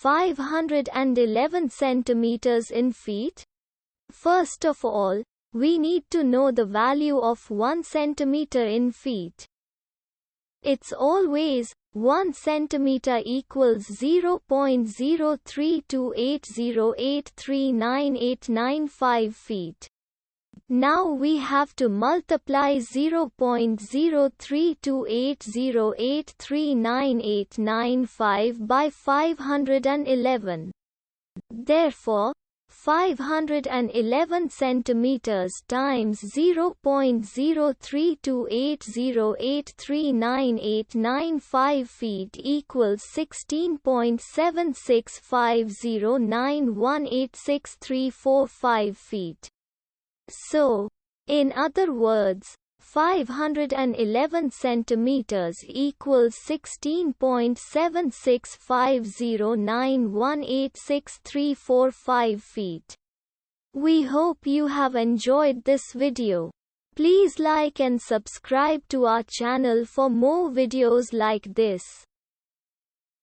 511 centimeters in feet? First of all, we need to know the value of 1 centimeter in feet. It's always 1 centimeter equals 0.03280839895 feet. Now we have to multiply 0.03280839895 by 511. Therefore, 511 centimeters times 0.03280839895 feet equals 16.7650918634 feet. So, in other words, 511 centimeters equals 16.7650918634 feet. We hope you have enjoyed this video. Please like and subscribe to our channel for more videos like this.